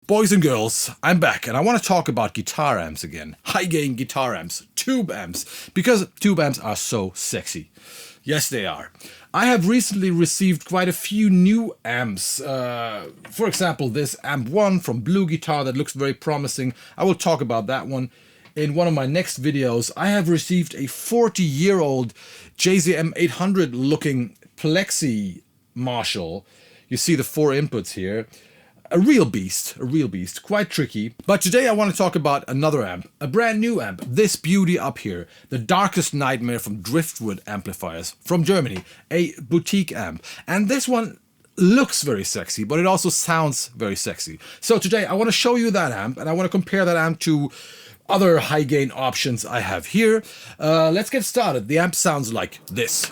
Boys and girls, I'm back and I want to talk about guitar amps again. High gain guitar amps, tube amps, because tube amps are so sexy. Yes, they are. I have recently received quite a few new amps. For example, this Amp 1 from Blue Guitar that looks very promising. I will talk about that one in one of my next videos. I have received a 40-year-old JZM 800 looking plexi Marshall. You see the 4 inputs here. A real beast, quite tricky. But today I want to talk about another amp, a brand new amp, this beauty up here, the Darkest Nightmare from Driftwood Amplifiers from Germany, a boutique amp. And this one looks very sexy, but it also sounds very sexy. So today I want to show you that amp, and I want to compare that amp to other high gain options I have here. Let's get started. The amp sounds like this.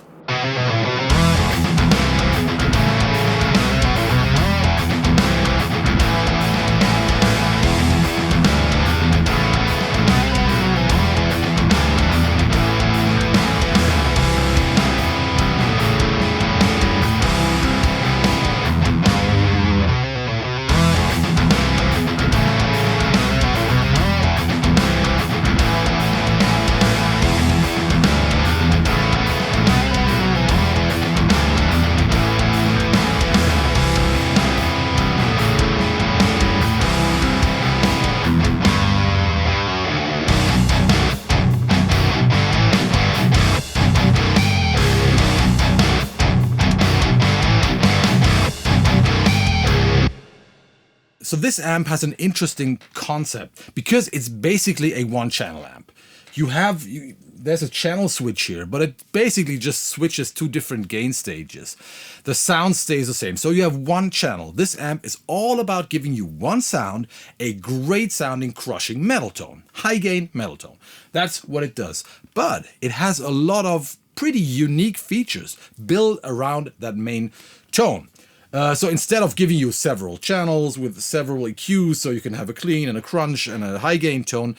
So this amp has an interesting concept because it's basically a one-channel amp. There's a channel switch here, but it basically just switches 2 different gain stages. The sound stays the same, so you have one channel. This amp is all about giving you one sound, a great sounding crushing metal tone, high gain metal tone. That's what it does. But it has a lot of pretty unique features built around that main tone. So instead of giving you several channels with several EQs so you can have a clean and a crunch and a high gain tone,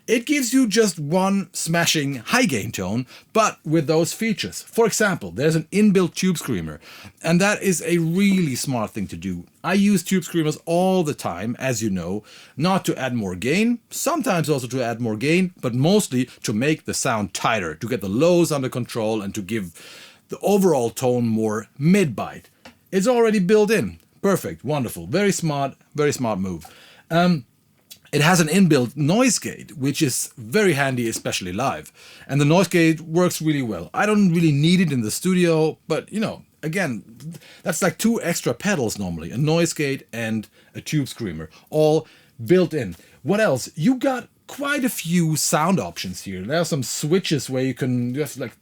it gives you just one smashing high gain tone, but with those features. For example, there's an inbuilt Tubescreamer, and that is a really smart thing to do. I use Tubescreamers all the time, as you know, not to add more gain, sometimes also to add more gain, but mostly to make the sound tighter, to get the lows under control and to give the overall tone more mid-bite. It's already built in. Perfect, wonderful, very smart move. It has an inbuilt noise gate, which is very handy, especially live. And the noise gate works really well. I don't really need it in the studio, but you know, again, that's like 2 extra pedals normally, a noise gate and a Tubescreamer, all built in. What else? You got quite a few sound options here. There are some switches where you have like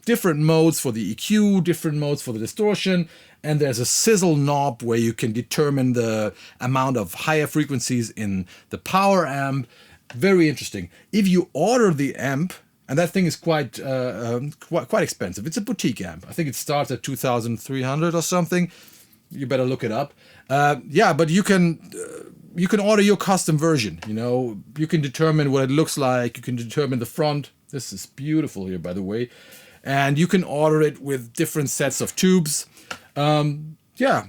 different modes for the EQ, different modes for the distortion, and there's a sizzle knob where you can determine the amount of higher frequencies in the power amp. Very interesting. If you order the amp, and that thing is quite expensive. It's a boutique amp. I think it starts at 2,300 or something. You better look it up. Yeah, but you can order your custom version. You know, you can determine what it looks like. You can determine the front. This is beautiful here, by the way. And you can order it with different sets of tubes. Yeah,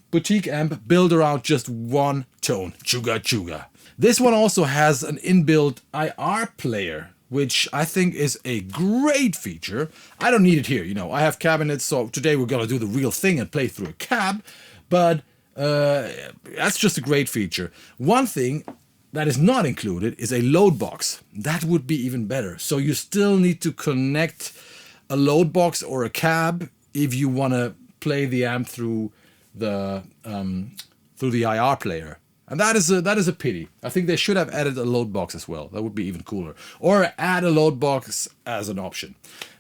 boutique amp built around just one tone, chuga chuga. This one also has an inbuilt IR player, which I think is a great feature. I don't need it here, you know, I have cabinets, so today we're gonna do the real thing and play through a cab, but that's just a great feature. One thing that is not included is a load box. That would be even better. So you still need to connect a load box or a cab if you want to play the amp through the IR player, and that is a pity. I think they should have added a load box as well. That would be even cooler, or add a load box as an option.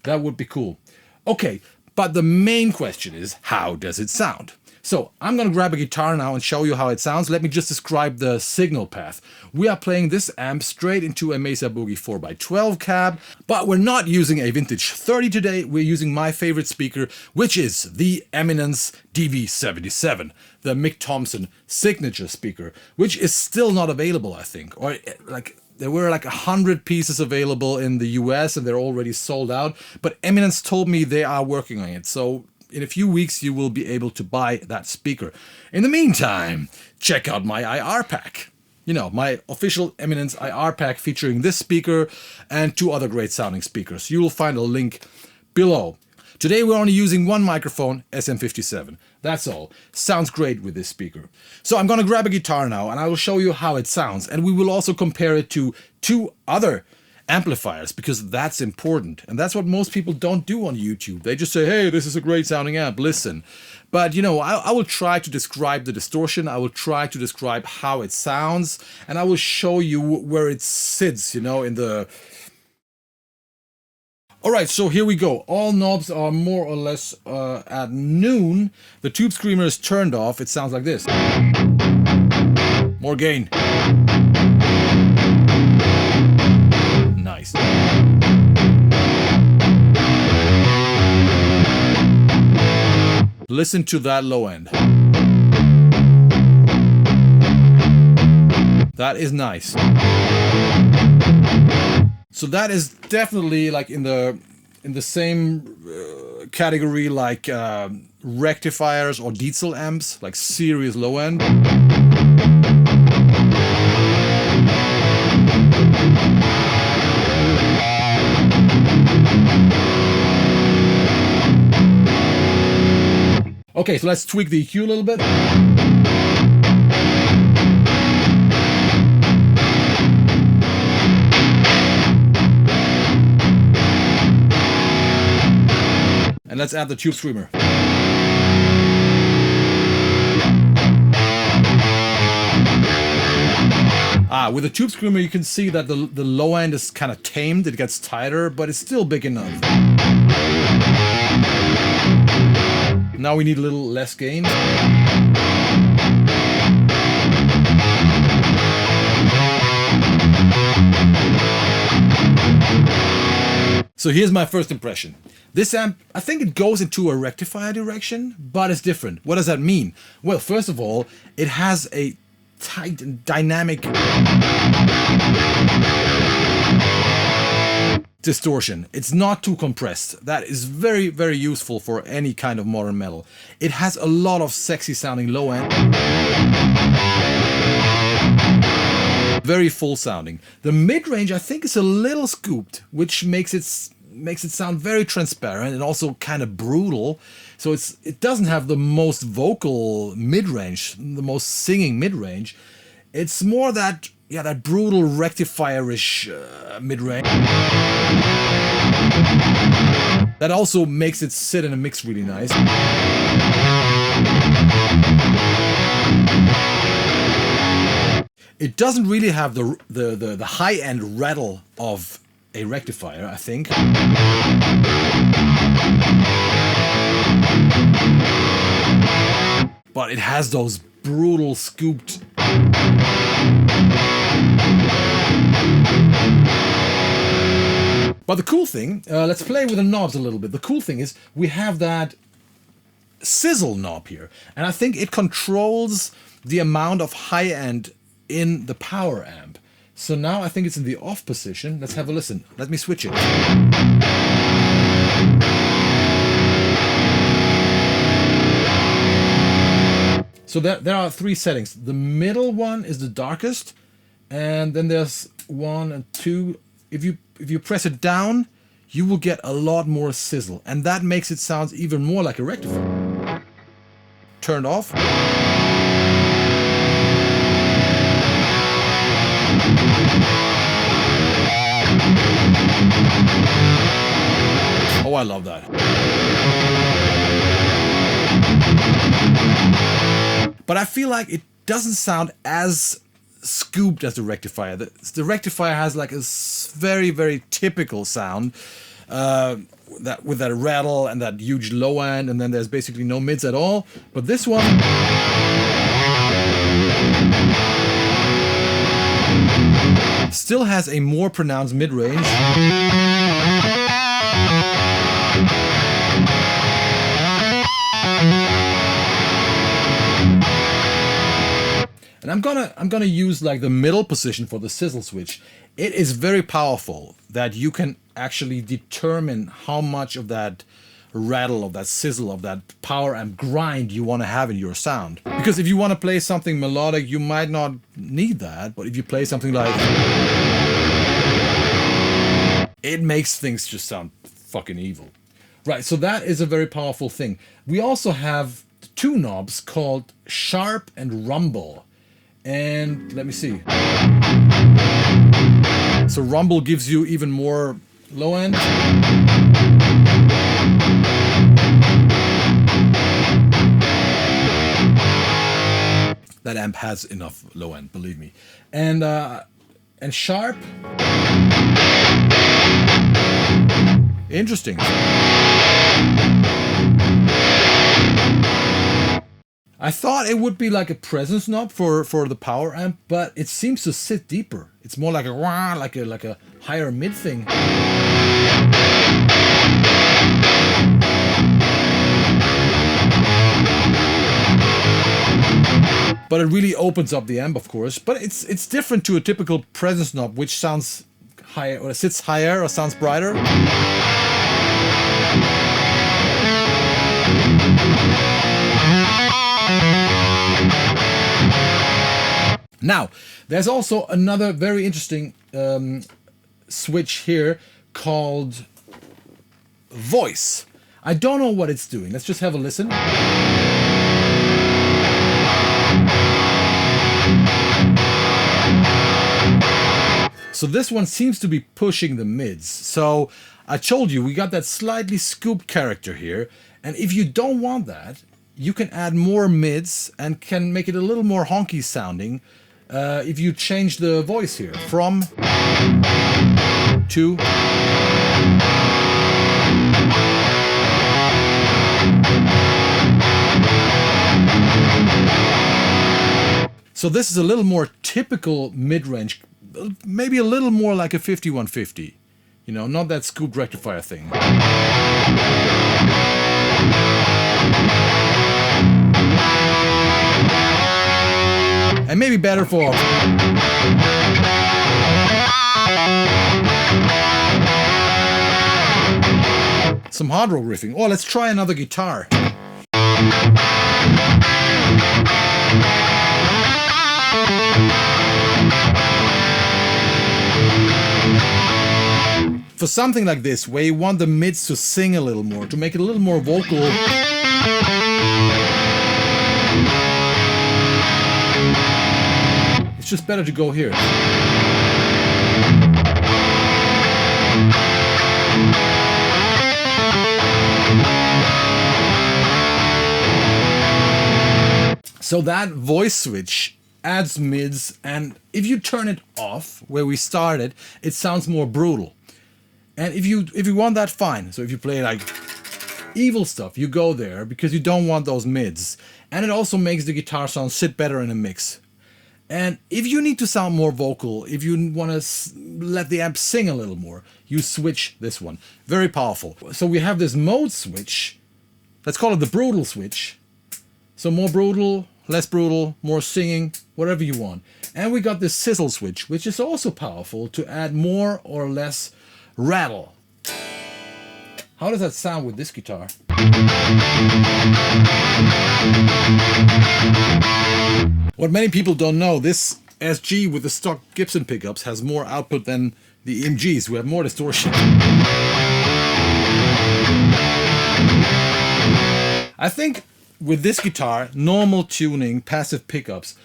That would be cool. Okay, but the main question is, how does it sound? So I'm gonna grab a guitar now and show you how it sounds. Let me just describe the signal path. We are playing this amp straight into a Mesa Boogie 4x12 cab, but we're not using a vintage 30 today. We're using my favorite speaker, which is the EMINENCE DV77, the Mick Thompson signature speaker, which is still not available, I think, or like there were like 100 pieces available in the US and they're already sold out, but EMINENCE told me they are working on it. So in a few weeks you will be able to buy that speaker. In the meantime, check out my IR pack. You know, my official EMINENCE IR pack featuring this speaker and 2 other great sounding speakers. You will find a link below. Today we're only using one microphone, SM57. That's all. Sounds great with this speaker. So I'm gonna grab a guitar now and I will show you how it sounds. And we will also compare it to 2 other amplifiers, because that's important. And that's what most people don't do on YouTube. They just say, hey, this is a great sounding amp, listen. But you know, I will try to describe the distortion, I will try to describe how it sounds, and I will show you where it sits, you know, in the... Alright, so here we go. All knobs are more or less at noon. The Tubescreamer is turned off. It sounds like this. More gain. Nice. Listen to that low end. That is nice. So that is definitely like in the same category like rectifiers or diesel amps, like serious low end. Okay, so let's tweak the EQ a little bit. And let's add the Tubescreamer. With the Tubescreamer you can see that the low end is kind of tamed, it gets tighter, but it's still big enough. Now we need a little less gain. So here's my first impression. This amp, I think it goes into a rectifier direction, but it's different. What does that mean? Well, first of all, it has a tight and dynamic distortion. It's not too compressed. That is very, very useful for any kind of modern metal. It has a lot of sexy sounding low end. Very full sounding. The mid-range I think is a little scooped, which makes it sound very transparent and also kind of brutal. So it doesn't have the most vocal mid-range, the most singing mid-range. It's more that, yeah, that brutal rectifier-ish mid-range. That also makes it sit in a mix really nice. It doesn't really have the high-end rattle of a rectifier, I think. But it has those brutal scooped. But the cool thing, let's play with the knobs a little bit. The cool thing is we have that sizzle knob here, and I think it controls the amount of high end in the power amp. So now I think it's in the off position. Let's have a listen. Let me switch it. So there are 3 settings. The middle one is the darkest, and then there's 1 and 2. If you press it down, you will get a lot more sizzle, and that makes it sound even more like a rectifier. Turned off. Oh, I love that. But I feel like it doesn't sound as scooped as the rectifier. The rectifier has like a very, very typical sound that with that rattle and that huge low end, and then there's basically no mids at all. But this one still has a more pronounced mid-range. And I'm gonna use like the middle position for the sizzle switch. It is very powerful that you can actually determine how much of that rattle, of that sizzle, of that power amp grind you want to have in your sound. Because if you want to play something melodic, you might not need that, but if you play something like, it makes things just sound fucking evil. Right, so that is a very powerful thing. We also have two knobs called Sharp and Rumble. And let me see. So Rumble gives you even more low end. That amp has enough low end, believe me. And Sharp. Interesting. I thought it would be like a presence knob for the power amp, but it seems to sit deeper. It's more like a wah, like a higher mid thing. But it really opens up the amp, of course. But it's different to a typical presence knob, which sounds higher or sits higher or sounds brighter. Now, there's also another very interesting switch here called Voice. I don't know what it's doing. Let's just have a listen. So this one seems to be pushing the mids. So I told you, we got that slightly scooped character here. And if you don't want that, you can add more mids and can make it a little more honky sounding. If you change the voice here from to so this is a little more typical mid-range, maybe a little more like a 5150, you know, not that scooped rectifier thing. And maybe better for some hard rock riffing. Oh, let's try another guitar. For something like this, where you want the mids to sing a little more, to make it a little more vocal. It's just better to go here. So that voice switch adds mids, and if you turn it off where we started, it sounds more brutal. And if you want that, fine. So if you play like evil stuff, you go there because you don't want those mids. And it also makes the guitar sound sit better in a mix. And if you need to sound more vocal, if you want to let the amp sing a little more, you switch this one. Very powerful. So we have this mode switch. Let's call it the brutal switch. So more brutal, less brutal, more singing, whatever you want. And we got this sizzle switch, which is also powerful to add more or less rattle. How does that sound with this guitar? What many people don't know, this SG with the stock Gibson pickups has more output than the EMGs, who have more distortion. I think with this guitar, normal tuning, passive pickups,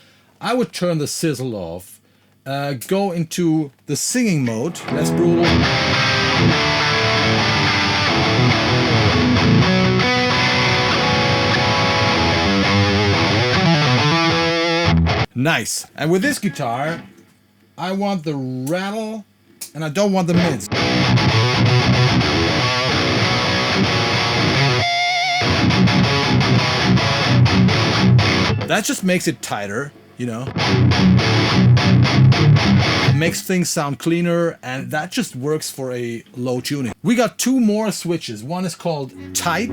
I would turn the sizzle off, go into the singing mode, less brutal. Nice. And with this guitar, I want the rattle and I don't want the mids. That just makes it tighter, you know. It makes things sound cleaner, and that just works for a low tuning. We got two more switches. One is called Tight.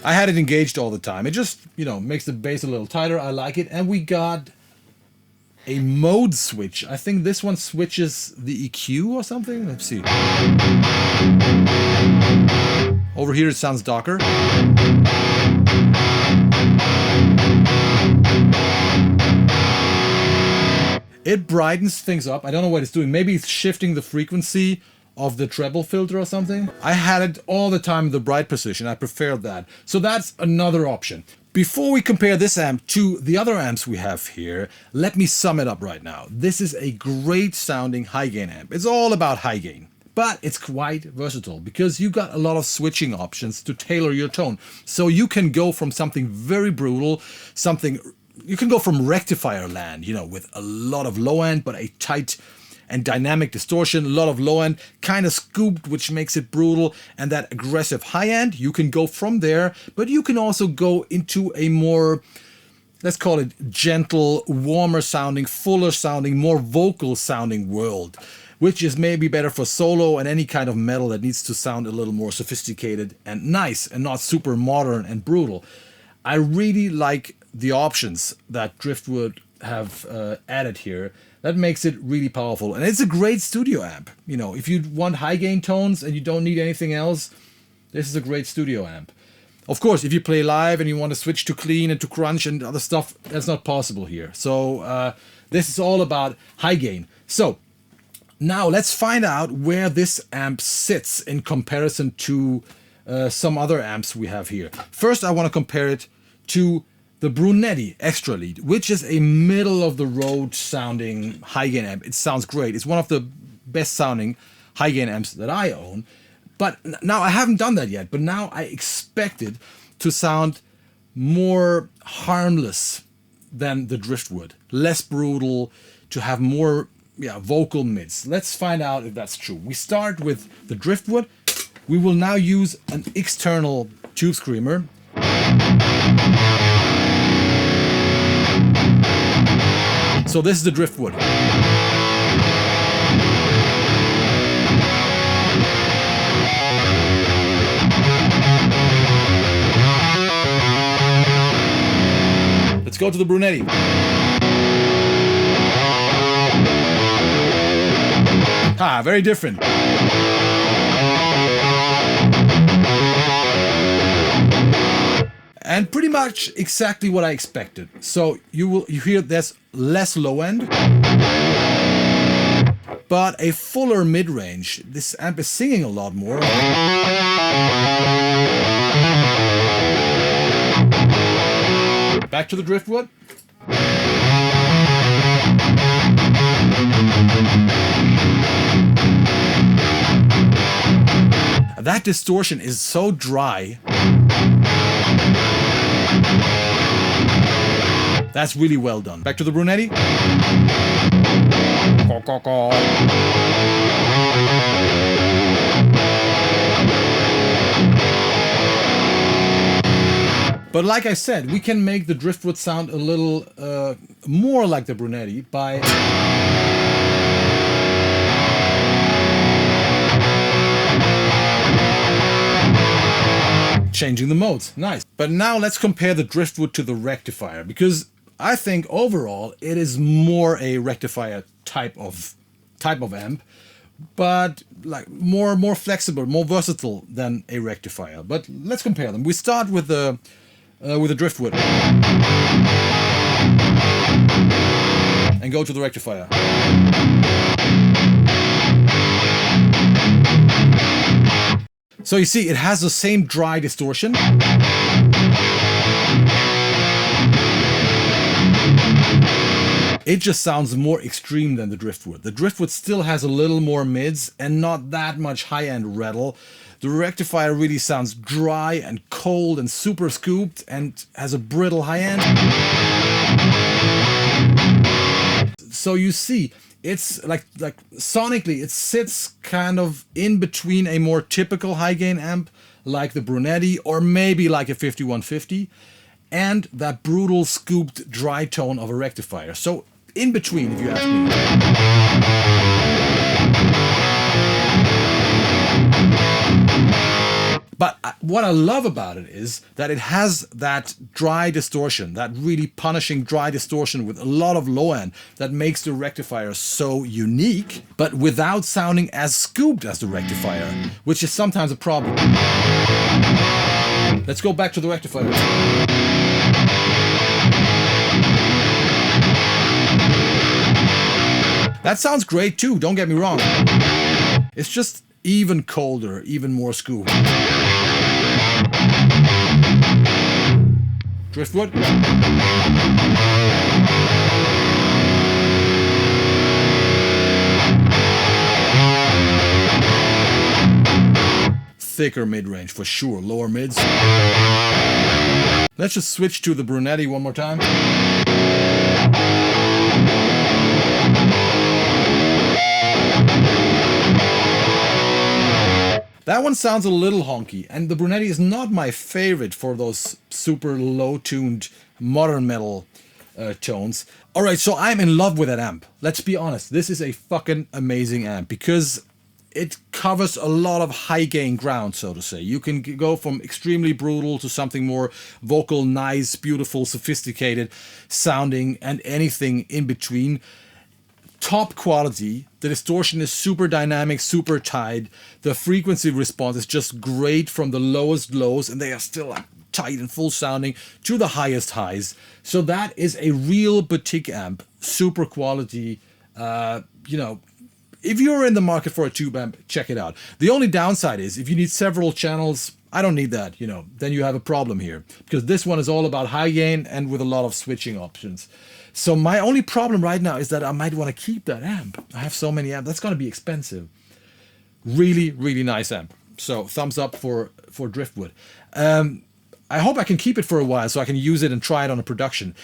I had it engaged all the time. It just, you know, makes the bass a little tighter. I like it. And we got a mode switch. I think this one switches the EQ or something. Let's see. Over here it sounds darker. It brightens things up. I don't know what it's doing. Maybe it's shifting the frequency of the treble filter or something. I had it all the time in the bright position. I preferred that. So that's another option. Before we compare this amp to the other amps we have here, let me sum it up right now. This is a great sounding high gain amp. It's all about high gain, but it's quite versatile because you got a lot of switching options to tailor your tone. So you can go from something very brutal, you can go from rectifier land, you know, with a lot of low end, but a tight and dynamic distortion, a lot of low end, kind of scooped, which makes it brutal, and that aggressive high end. You can go from there, but you can also go into a more, let's call it gentle, warmer sounding, fuller sounding, more vocal sounding world, which is maybe better for solo and any kind of metal that needs to sound a little more sophisticated and nice and not super modern and brutal. I really like the options that Driftwood have added here. That makes it really powerful, and it's a great studio amp. You know, if you want high gain tones and you don't need anything else, this is a great studio amp. Of course, if you play live and you want to switch to clean and to crunch and other stuff, that's not possible here. So this is all about high gain. So now let's find out where this amp sits in comparison to some other amps we have here. First, I want to compare it to the Brunetti XL-Lead, which is a middle of the road sounding high gain amp. It sounds great. It's one of the best sounding high gain amps that I own. But now I haven't done that yet, but now I expect it to sound more harmless than the Driftwood, less brutal, to have more vocal mids. Let's find out if that's true. We start with the Driftwood. We will now use an external Tubescreamer. So this is the Driftwood. Let's go to the Brunetti. Very different. And pretty much exactly what I expected. So you hear there's less low end, but a fuller mid-range. This amp is singing a lot more. Back to the Driftwood. That distortion is so dry. That's really well done. Back to the Brunetti. But like I said, we can make the Driftwood sound a little more like the Brunetti by changing the modes. Nice. But now let's compare the Driftwood to the Rectifier, because I think overall it is more a rectifier type of amp, but like more flexible, more versatile than a rectifier. But let's compare them. We start with the Driftwood and go to the Rectifier. So you see, it has the same dry distortion. It just sounds more extreme than the Driftwood. The Driftwood still has a little more mids and not that much high-end rattle. The Rectifier really sounds dry and cold and super scooped and has a brittle high-end. So you see, it's like sonically, it sits kind of in between a more typical high-gain amp like the Brunetti or maybe like a 5150 and that brutal scooped dry tone of a Rectifier. So in between, if you ask me. But what I love about it is that it has that dry distortion, that really punishing dry distortion with a lot of low end that makes the rectifier so unique, but without sounding as scooped as the rectifier, which is sometimes a problem. Let's go back to the rectifier. That sounds great too, don't get me wrong. It's just even colder, even more scoop. Driftwood. Thicker mid-range for sure, lower mids. Let's just switch to the Brunetti one more time. That one sounds a little honky, and the Brunetti is not my favorite for those super low-tuned modern metal tones. Alright, so I'm in love with that amp. Let's be honest, this is a fucking amazing amp because it covers a lot of high gain ground, so to say. You can go from extremely brutal to something more vocal, nice, beautiful, sophisticated sounding, and anything in between. Top quality. The distortion is super dynamic, super tight. The frequency response is just great from the lowest lows, and they are still like tight and full sounding, to the highest highs. So that is a real boutique amp, super quality. You know, if you're in the market for a tube amp, check it out. The only downside is if you need several channels, I don't need that, you know, then you have a problem here, because this one is all about high gain and with a lot of switching options. So my only problem right now is that I might want to keep that amp. I have so many amps. That's going to be expensive. Really, really nice amp. So thumbs up for Driftwood. I hope I can keep it for a while so I can use it and try it on a production.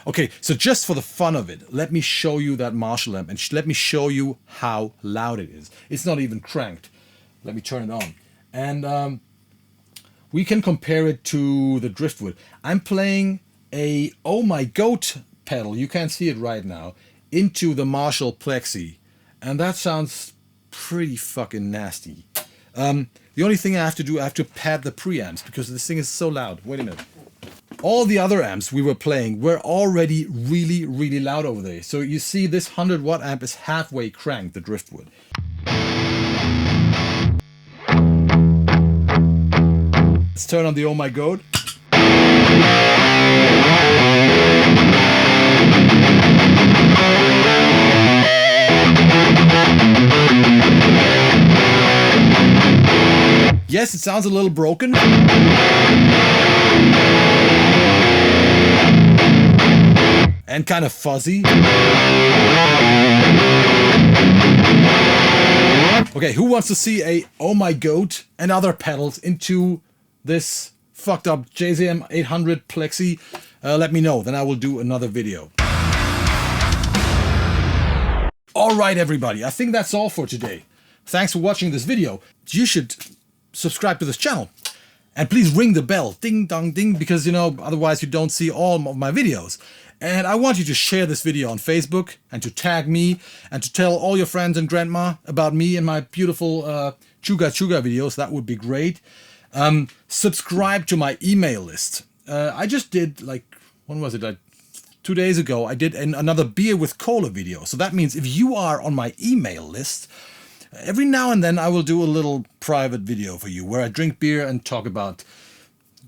Okay, so just for the fun of it, let me show you that Marshall amp and let me show you how loud it is. It's not even cranked. Let me turn it on. And we can compare it to the Driftwood. I'm playing a Oh My Goat pedal, you can't see it right now, into the Marshall plexi. And that sounds pretty fucking nasty. The only thing I have to do, I have to pad the preamps because this thing is so loud. Wait a minute. All the other amps we were playing were already really, really loud over there. So you see this 100 watt amp is halfway cranked, the Driftwood. Let's turn on the Oh My Goat. Yes, it sounds a little broken. And kind of fuzzy. Okay, who wants to see a Oh My Goat and other pedals into this fucked up JZM 800 plexi? Let me know, then I will do another video. Alright everybody, I think that's all for today. Thanks for watching this video. You should subscribe to this channel. And please ring the bell, ding dong ding, because you know, otherwise you don't see all of my videos. And I want you to share this video on Facebook and to tag me and to tell all your friends and grandma about me and my beautiful Chuga Chuga videos. That would be great. Subscribe to my email list. I just did, like, when was it? Like 2 days ago, I did another Beer with Kohle video. So that means if you are on my email list, every now and then I will do a little private video for you where I drink beer and talk about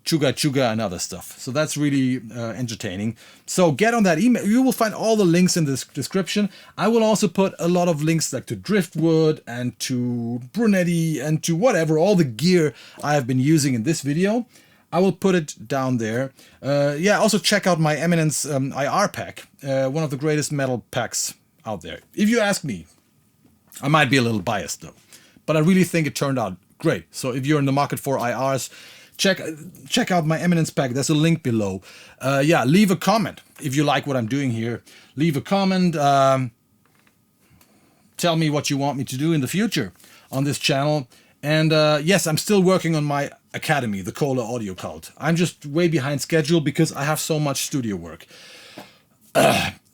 Chuga Chuga and other stuff. So that's really entertaining. So get on that email. You will find all the links in the description. I will also put a lot of links like to Driftwood and to Brunetti and to whatever, all the gear I have been using in this video. I will put it down there. Yeah, also check out my EMINENCE IR pack. One of the greatest metal packs out there. If you ask me, I might be a little biased though, but I really think it turned out great. So if you're in the market for IRs, check out my EMINENCE pack. There's a link below. Yeah, leave a comment if you like what I'm doing here. Leave a comment. Tell me what you want me to do in the future on this channel. And yes, I'm still working on my academy, the Kohle Audio Cult. I'm just way behind schedule because I have so much studio work.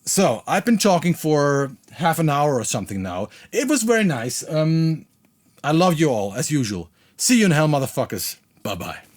So I've been talking for half an hour or something now. It was very nice. I love you all, as usual. See you in hell, motherfuckers. Bye-bye.